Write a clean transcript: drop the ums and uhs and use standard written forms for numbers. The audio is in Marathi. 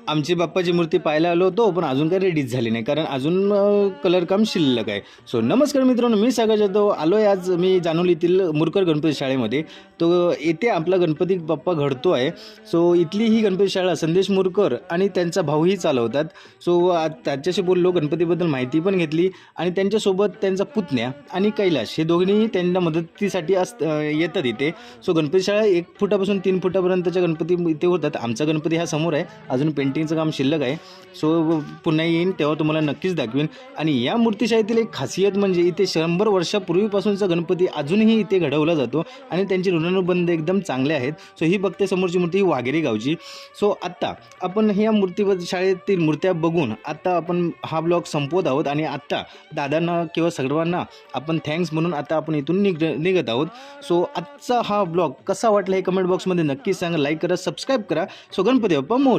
आमची बाप्पाची मूर्ती पाहायला आलो होतो, पण अजून काही रेडीच झाली नाही, कारण अजून कलर काम शिल्लक आहे. सो नमस्कार मित्रांनो, मी सागर जाधव आलो आहे आज मी जानोलीतील मुरकर गणपती शाळेमध्ये. तो येथे आपला गणपती बाप्पा घडतो आहे. सो इथली ही गणपती शाळा संदेश मुरकर आणि त्यांचा भाऊही चालवतात. सो त्याच्याशी बोललो, गणपतीबद्दल माहिती पण घेतली आणि त्यांच्यासोबत त्यांचा पुतण्या आणि कैलाश हे दोघेही त्यांना मदतीसाठी येतात इथे. सो गणपती शाळा 1 फुटापासून 3 फुटापर्यंतच्या गणपती इथे होतात. आमचा गणपती हा समोर आहे, अजून पेंटिंगचं काम शिल्लक आहे. सो पुन्हा येईन तेव्हा तुम्हाला नक्कीच दाखवेन. आणि या मूर्तिशाळेतील एक खासियत म्हणजे इथे 100 वर्षापूर्वीपासूनचा गणपती अजूनही इथे घडवला जातो आणि त्यांचे ऋणानुबंध एकदम चांगले आहेत. सो ही बघते समोरची मूर्ती ही वाघेरी गावची. सो आत्ता आपण ह्या शाळेतील मूर्त्या बघून आता आपण हा ब्लॉग संपवत आहोत आणि आत्ता दादांना किंवा सर्वांना आपण थँक्स म्हणून आता आपण इथून निघत आहोत. सो आजचा हा ब्लॉग कसा वाटला हे कमेंट बॉक्समध्ये नक्कीच सांगा. लाईक करा, सबस्क्राईब करा. सो गणपती बाप्पा मोरया.